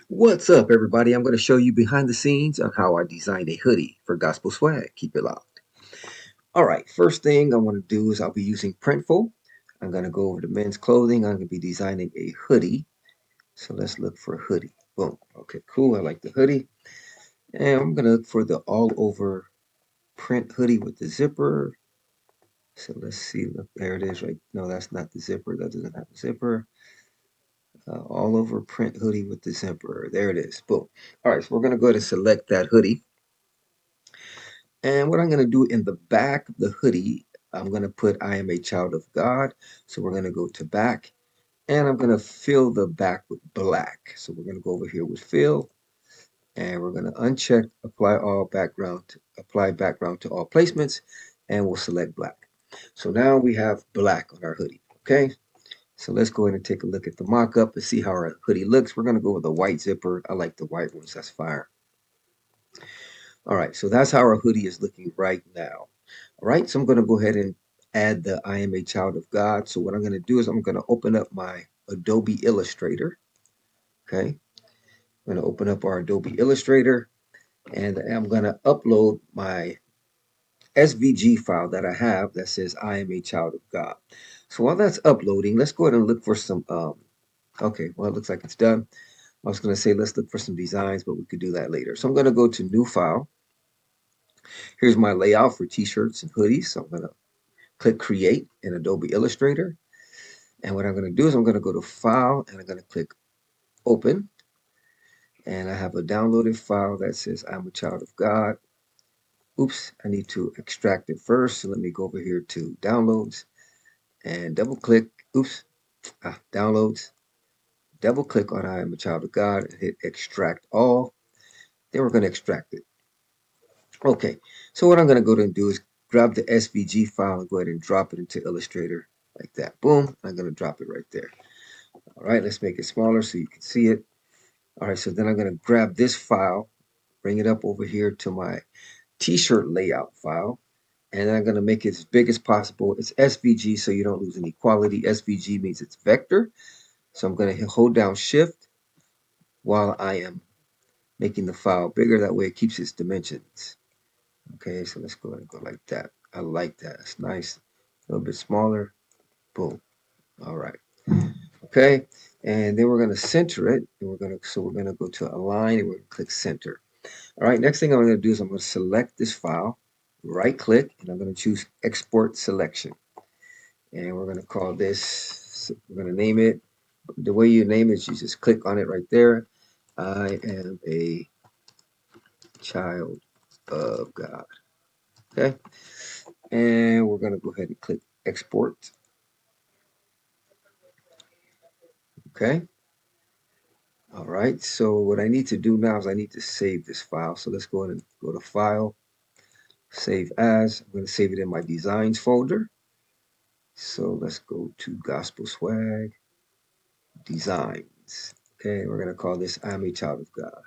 What's up, everybody? I'm going to show you behind the scenes on how I designed a hoodie for Gospel Swag. Keep it locked. All right, first thing I want to do is I'll be using Printful. I'm going to go over to men's clothing. I'm going to be designing a hoodie. So let's look for a hoodie. Boom. Okay, cool. I like the hoodie. And I'm going to look for the all over print hoodie with the zipper. So let's see. Look, there it is, right? No, that's not the zipper. That doesn't have a zipper. All over print hoodie with the zipper. There it is. Boom. All right, so we're going to go ahead and select that hoodie. And what I'm going to do in the back of the hoodie, I'm going to put I am a child of God. So we're going to go to back and I'm going to fill the back with black. So we're going to go over here with fill and we're going to uncheck apply background to all placements and we'll select black. So now we have black on our hoodie. Okay. So let's go ahead and take a look at the mock-up and see how our hoodie looks. We're going to go with a white zipper. I like the white ones. That's fire. All right, so that's how our hoodie is looking right now. All right, so I'm going to go ahead and add the I am a child of God. So what I'm going to do is I'm going to open up my Adobe Illustrator. Okay, I'm going to open up our Adobe Illustrator and I'm going to upload my SVG file that I have that says I am a child of God. So while that's uploading, let's go ahead and look for some, okay, well, it looks like it's done. I was going to say let's look for some designs, but we could do that later. So I'm going to go to New File. Here's my layout for t-shirts and hoodies. So I'm going to click Create in Adobe Illustrator. And what I'm going to do is I'm going to go to File and I'm going to click Open. And I have a downloaded file that says I'm a child of God. Oops, I need to extract it first. So let me go over here to Downloads and double click. Oops, Downloads. Double click on I am a child of God and hit Extract All. Then we're going to extract it. Okay, so what I'm going to go ahead and do is grab the SVG file and go ahead and drop it into Illustrator like that. Boom, I'm going to drop it right there. All right, let's make it smaller so you can see it. All right, so then I'm going to grab this file, bring it up over here to my t-shirt layout file, and I'm going to make it as big as possible. It's SVG so you don't lose any quality. SVG means it's vector. So I'm going to hold down Shift while I am making the file bigger. That way it keeps its dimensions. Okay, so let's go ahead and go like that. I like that. It's nice. A little bit smaller. Boom. All right. Okay. And then we're going to center it. And we're going to go to align and we're going to click center. All right. Next thing I'm going to do is I'm going to select this file, right click, and I'm going to choose export selection. And we're going to call this, we're going to name it. The way you name it, you just click on it right there. I am a child of God. Okay. And we're going to go ahead and click export. Okay. All right. So what I need to do now is I need to save this file. So let's go ahead and go to File, Save As. I'm going to save it in my Designs folder. So let's go to Gospel Swag, Designs. Okay. We're going to call this I am a child of God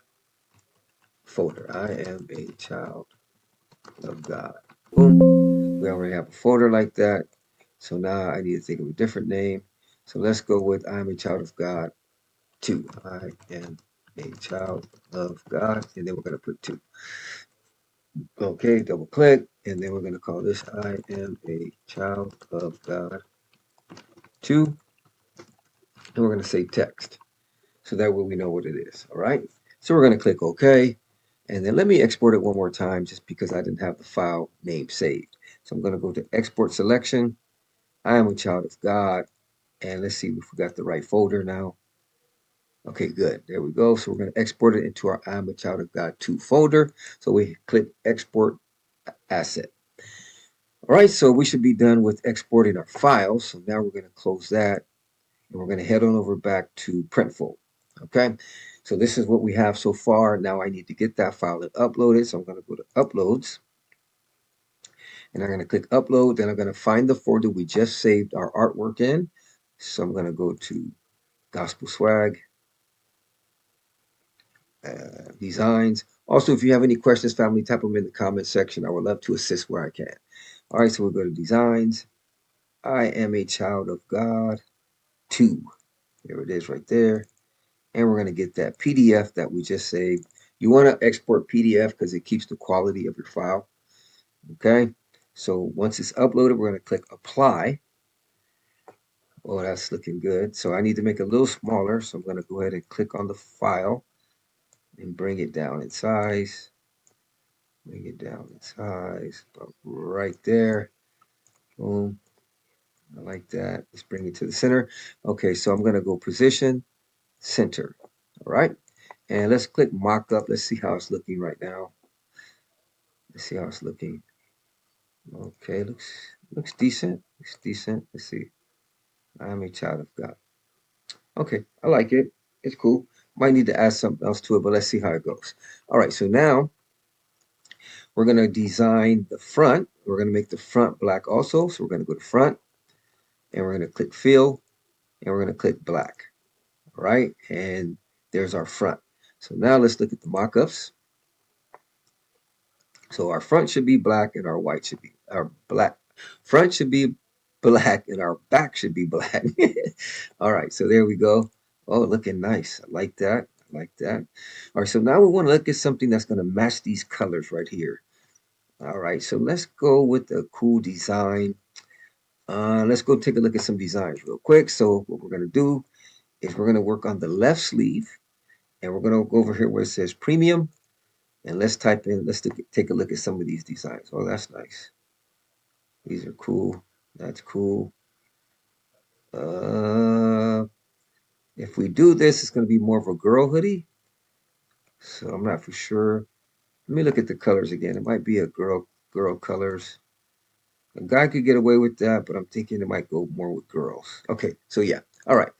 folder. I am a child of God. Boom. We already have a folder like that. So now I need to think of a different name. So let's go with I am a child of God 2. I am a child of God. And then we're going to put 2. Okay, double click. And then we're going to call this I am a child of God 2. And we're going to say text. So that way we know what it is. All right. So we're going to click OK. And then let me export it one more time just because I didn't have the file name saved. So I'm going to go to Export Selection. I am a child of God. And let's see if we got the right folder now. Okay, good. There we go. So we're going to export it into our I am a child of God 2 folder. So we click Export Asset. All right, so we should be done with exporting our files. So now we're going to close that and we're going to head on over back to Printful. Okay, so this is what we have so far. Now I need to get that file and upload it. So I'm going to go to Uploads and I'm going to click Upload. Then I'm going to find the folder we just saved our artwork in. So I'm going to go to Gospel Swag, Designs. Also, if you have any questions, family, type them in the comment section. I would love to assist where I can. All right, so we'll go to Designs. I am a child of God 2. There it is right there. and we're going to get that PDF that we just saved. You want to export PDF because it keeps the quality of your file. Okay. So once it's uploaded, we're going to click apply. Oh, that's looking good. So I need to make it a little smaller. So I'm going to go ahead and click on the file and bring it down in size. Bring it down in size. About right there. Boom. I like that. Let's bring it to the center. Okay, so I'm going to go position, center. All right. And let's click mock up. Let's see how it's looking right now. Let's see how it's looking. Okay, looks decent. Looks decent. Let's see. I am a child of God. Okay, I like it. It's cool. Might need to add something else to it, but let's see how it goes. All right, so now we're going to design the front. We're going to make the front black also. So we're going to go to front and we're going to click fill and we're going to click black. All right, and there's our front. So now let's look at the mock-ups. So our front should be black and our white should be our black. Front should be black and our back should be black. All right, so there we go. Oh, looking nice. I like that. I like that. All right, so now we want to look at something that's going to match these colors right here. All right, so let's go with a cool design. Let's go take a look at some designs real quick. So what we're going to do is we're going to work on the left sleeve, and we're going to go over here where it says premium, and let's type in, let's take a look at some of these designs. Oh, that's nice. These are cool. That's cool. Uh, if we do this, it's going to be more of a girl hoodie. So I'm not for sure. Let me look at the colors again. It might be a girl colors. A guy could get away with that, but I'm thinking it might go more with girls. Okay, so yeah. All right.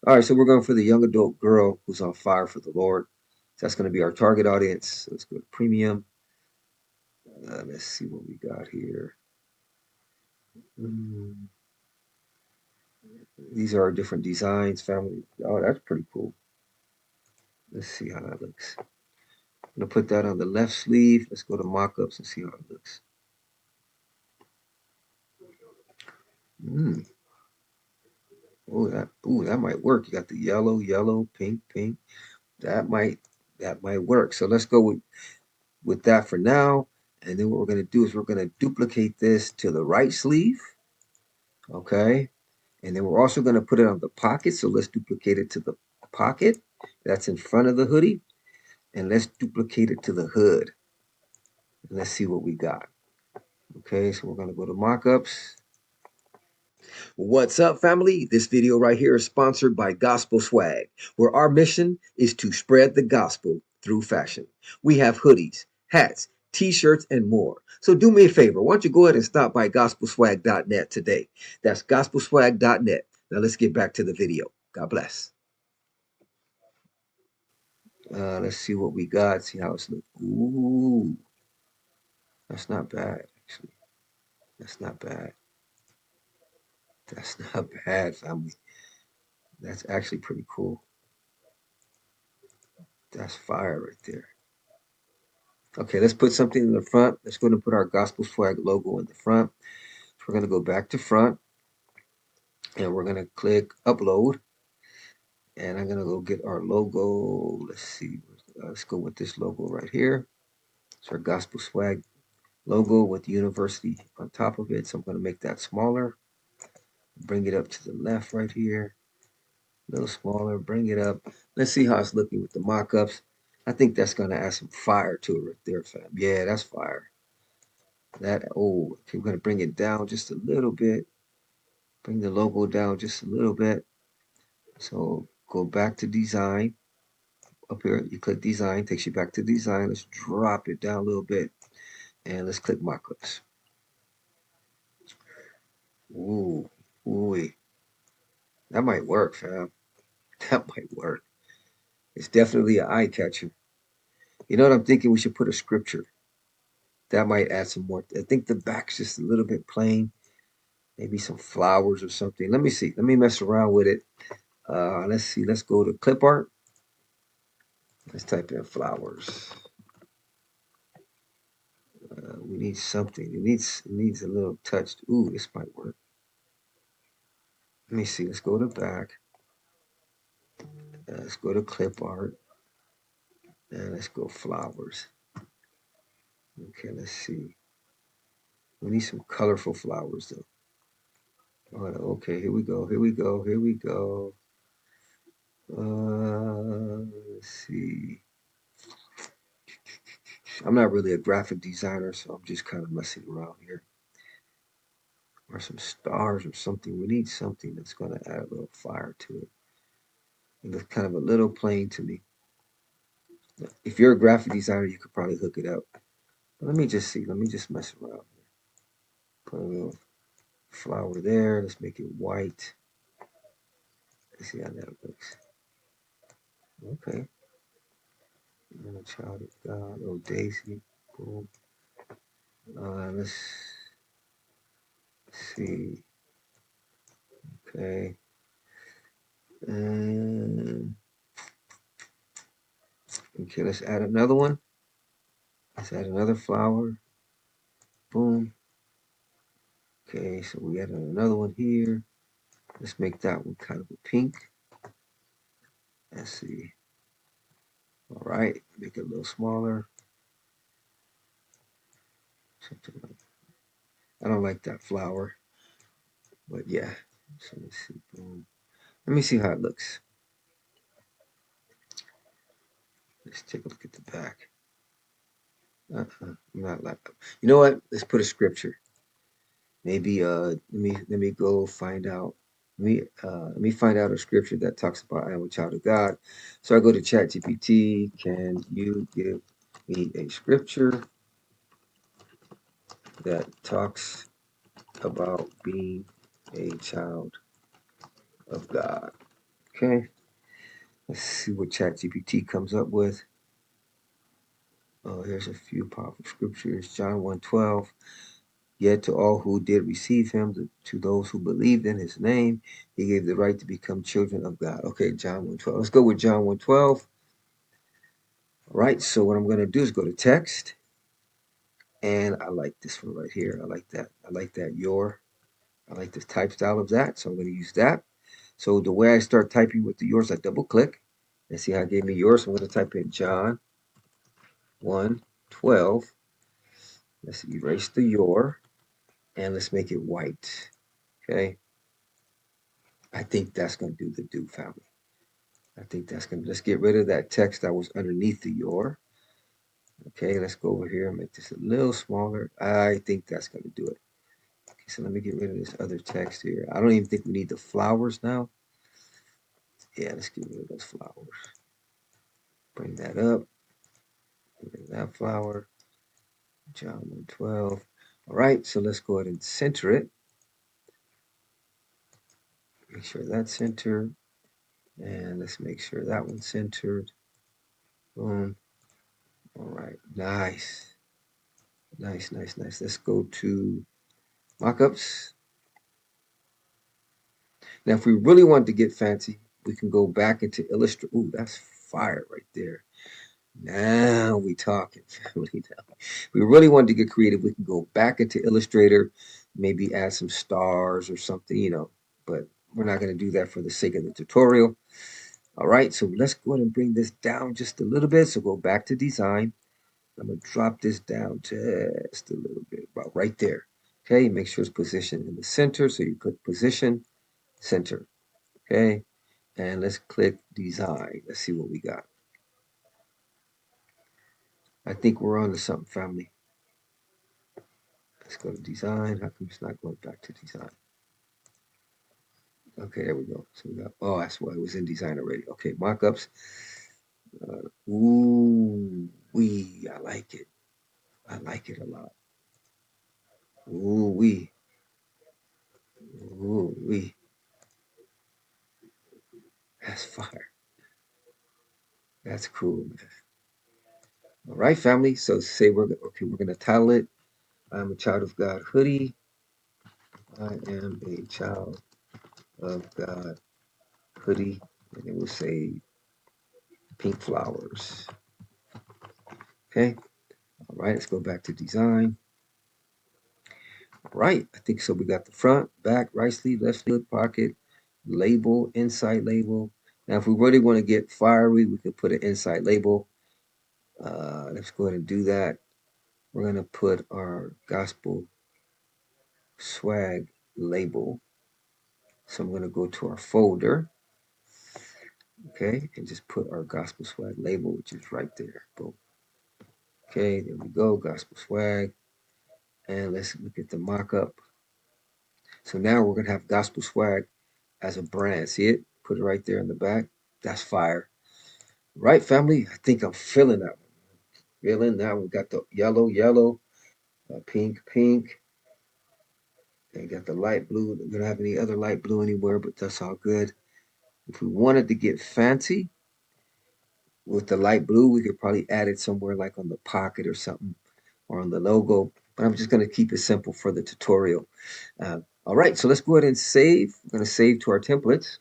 All right, so we're going for the young adult girl who's on fire for the Lord. So that's going to be our target audience. So let's go to premium. Let's see what we got here. Mm, these are our different designs, family. Oh, that's pretty cool. Let's see how that looks. I'm gonna put that on the left sleeve. Let's go to mock-ups and see how it looks. Mm. That might work. You got the yellow, pink, pink. That might that might work. So let's go with that for now. And then what we're gonna do is we're gonna duplicate this to the right sleeve. Okay. And then we're also gonna put it on the pocket. So let's duplicate it to the pocket that's in front of the hoodie. And let's duplicate it to the hood. And let's see what we got. Okay, so we're gonna go to mockups. What's up, family? This video right here is sponsored by Gospel Swag, where our mission is to spread the gospel through fashion. We have hoodies, hats, t-shirts, and more. So do me a favor. Why don't you go ahead and stop by gospelswag.net today? That's gospelswag.net. Now let's get back to the video. God bless. Let's see what we got. See how it's looking. Ooh, that's not bad, actually. That's not bad. That's not bad, family. That's actually pretty cool. That's fire right there. Okay, let's put something in the front. Let's go and put our gospel swag logo in the front. So we're going to go back to front and we're going to click upload. And I'm going to go get our logo. Let's see. Let's go with this logo right here. It's our gospel swag logo with university on top of it. So I'm going to make that smaller. Bring it up to the left right here. A little smaller. Bring it up. Let's see how it's looking with the mock-ups. I think that's going to add some fire to it right there, fam. Yeah, that's fire. Okay, we're gonna bring it down just a little bit. Bring the logo down just a little bit. So go back to design. Up here, you click design, takes you back to design. Let's drop it down a little bit. And let's click mockups. Ooh, ooh, that might work, fam. That might work. It's definitely an eye catcher. You know what I'm thinking? We should put a scripture. That might add some more. I think the back's just a little bit plain. Maybe some flowers or something. Let me see. Let me mess around with it. Let's see. Let's go to clip art. Let's type in flowers. We need something. It needs a little touch. Ooh, this might work. Let me see. Let's go to back. Let's go to clip art and let's go flowers. Okay, let's see. We need some colorful flowers though. Okay, here we go. Here we go. Here we go. Let's see. I'm not really a graphic designer, so I'm just kind of messing around here. Or some stars or something. We need something that's going to add a little fire to it. It looks kind of a little plain to me. If you're a graphic designer, you could probably hook it up. But let me just see. Let me just mess around here. Put a little flower there. Let's make it white. Let's see how that looks. Okay. And a child of God. Oh, Daisy. Boom. Let's see. Okay. And okay, let's add another one. Let's add another flower. Boom. Okay, so we added another one here. Let's make that one kind of a pink. Let's see. All right, make it a little smaller. Something like I don't like that flower, but yeah. So let's see. Boom. Let me see how it looks. Let's take a look at the back. Not like. You know what? Let's put a scripture. Maybe let me go find out. Let me find out a scripture that talks about I am a child of God. So I go to ChatGPT. Can you give me a scripture that talks about being a child of God? Okay. Let's see what ChatGPT comes up with. Oh, here's a few powerful scriptures. John 1:12. Yet to all who did receive him, to those who believed in his name, he gave the right to become children of God. Okay, John 1:12. Let's go with John 1:12. All right, so what I'm going to do is go to text. And I like this one right here. I like that. I like that your. I like the type style of that. So I'm going to use that. So the way I start typing with the yours, I double click. And see how it gave me yours. So I'm going to type in John 1:12. Let's erase the your. And let's make it white. Okay. I think that's going to do the do, family. I think that's going to, let's get rid of that text that was underneath the your. Okay, let's go over here and make this a little smaller. I think that's going to do it. Okay, so let me get rid of this other text here. I don't even think we need the flowers now. Yeah, let's get rid of those flowers. Bring that up. Bring that flower. John 1:12. All right, so let's go ahead and center it. Make sure that's centered. And let's make sure that one's centered. Boom. All right, nice. Nice, nice, nice. Let's go to mockups. Now, if we really want to get fancy, we can go back into Illustrator. Ooh, that's fire right there. Now we talking, family. Now, if we really want to get creative, we can go back into Illustrator, maybe add some stars or something. But we're not going to do that for the sake of the tutorial. All right, so let's go ahead and bring this down just a little bit. So go back to design. I'm going to drop this down just a little bit, about right there. Okay, make sure it's positioned in the center. So you click position, center. Okay, and let's click design. Let's see what we got. I think we're on to something, family. Let's go to design. How come it's not going back to design? Okay, there we go. So we got, oh, that's why it was in design already. Okay, mockups. Ooh, I like it. I like it a lot. Ooh, ooh, that's fire. That's cool, man. All right, family. So say we're gonna title it. I'm a child of God hoodie. I am a child of God hoodie, and it will say pink flowers. Okay. All right. Let's go back to design. All right. I think so. We got the front, back, right sleeve, left sleeve, pocket, label, inside label. Now, if we really want to get fiery, we could put an inside label. Let's go ahead and do that. We're going to put our gospel swag label. So I'm going to go to our folder, okay, and just put our gospel swag label, which is right there. Boom. Okay, there we go, gospel swag. And let's look at the mock-up. So now we're going to have gospel swag as a brand. See it? Put it right there in the back. That's fire. Right, family? I think I'm feeling that one. Feeling that one. We got the yellow, yellow, pink, pink. And got the light blue. We don't have any other light blue anywhere, but that's all good. If we wanted to get fancy with the light blue, we could probably add it somewhere like on the pocket or something or on the logo. But I'm just going to keep it simple for the tutorial. All right, so let's go ahead and save. We're going to save to our templates.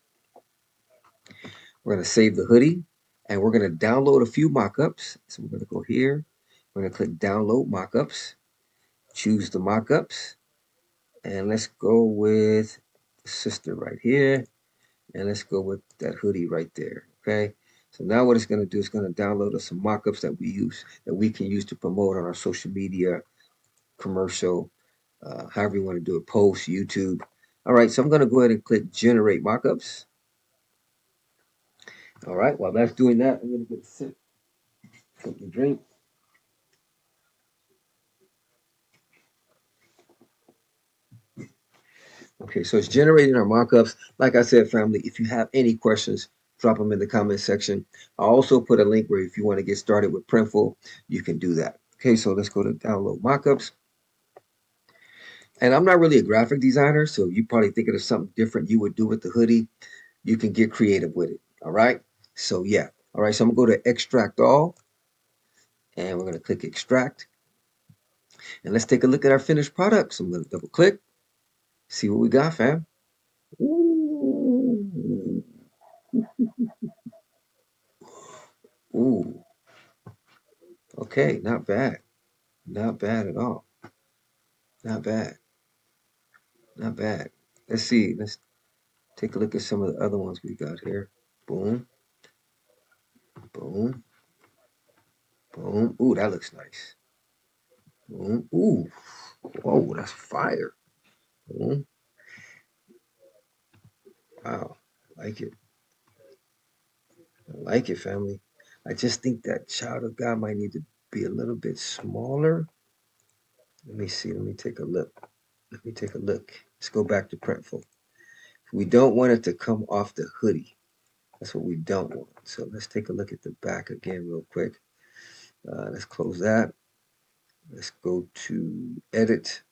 We're going to save the hoodie and we're going to download a few mockups. So we're going to go here. We're going to click download mockups, choose the mockups, and let's go with the sister right here. And let's go with that hoodie right there. Okay. So now what it's going to do is going to download us some mockups that we can use to promote on our social media, commercial, however you want to do it, post, YouTube. All right. So I'm going to go ahead and click generate mockups. All right. While that's doing that, I'm going to get a sip, something to drink. Okay, so it's generating our mockups. Like I said, family, if you have any questions, drop them in the comment section. I'll also put a link where if you want to get started with Printful, you can do that. Okay, so let's go to download mockups. And I'm not really a graphic designer, so you probably thinking of something different you would do with the hoodie. You can get creative with it. All right. So yeah. All right. So I'm gonna go to extract all, and we're gonna click extract, and let's take a look at our finished product. So I'm gonna double click, see what we got, fam. Ooh. Ooh. Okay, not bad. Not bad at all. Not bad. Not bad. Let's see. Let's take a look at some of the other ones we got here. Boom. Boom. Boom. Ooh, that looks nice. Boom. Ooh. Whoa, that's fire. Boom. Wow. I like it. I like it, family. I just think that child of God might need to be a little bit smaller. Let me see. Let me take a look. Let me take a look. Let's go back to Printful. We don't want it to come off the hoodie. That's what we don't want. So let's take a look at the back again real quick. Let's close that. Let's go to edit.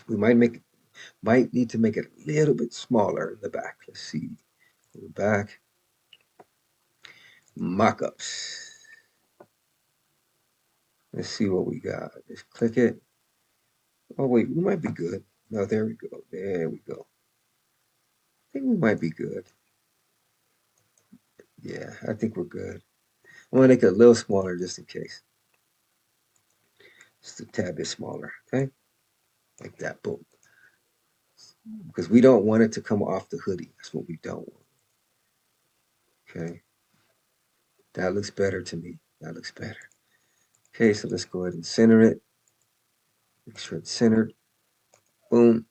We might need to make it a little bit smaller in the back. Let's see. Go back. Mockups. Let's see what we got. Let's click it. Oh wait, we might be good. No, there we go. There we go. I think we might be good. Yeah, I think we're good. I'm gonna make it a little smaller just in case. Just a tad bit smaller. Okay, like that. Boom. Because we don't want it to come off the hoodie. That's what we don't want. Okay, that looks better to me. That looks better. Okay, so let's go ahead and center it. Make sure it's centered. Boom.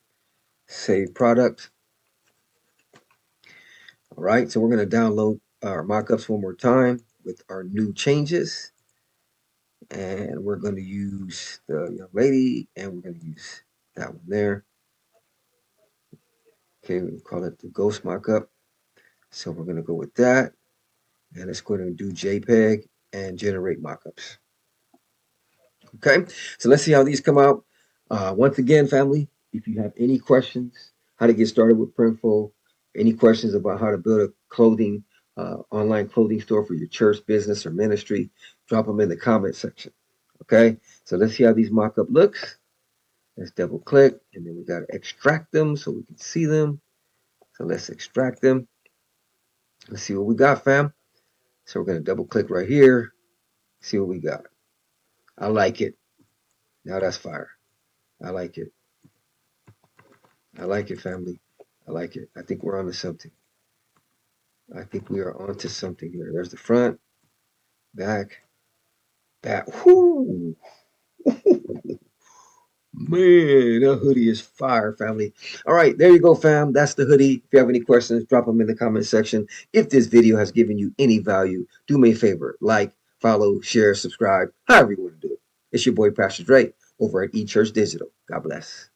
Save product. All right, so we're going to download our mockups one more time with our new changes. And we're going to use the young lady and we're going to use that one there. Okay, we call it the ghost mockup. So we're going to go with that. And let's go ahead and do JPEG and generate mockups. Okay, so let's see how these come out. Once again, family, if you have any questions, how to get started with Printful, any questions about how to build a clothing, online clothing store for your church, business, or ministry, drop them in the comment section. Okay, so let's see how these mock-up looks. Let's double click, and then we got to extract them so we can see them. So let's extract them. Let's see what we got, fam. So we're going to double click right here, see what we got. I like it. Now that's fire. I like it. I like it, family. I like it. I think we're on to something. I think we are onto something here. There's the front, back, back. Whoo! Man, that hoodie is fire, family. All right, there you go, fam. That's the hoodie. If you have any questions, drop them in the comment section. If this video has given you any value, do me a favor. Like, follow, share, subscribe, however you want to do it. It's your boy, Pastor Dre, over at eChurch Digital. God bless.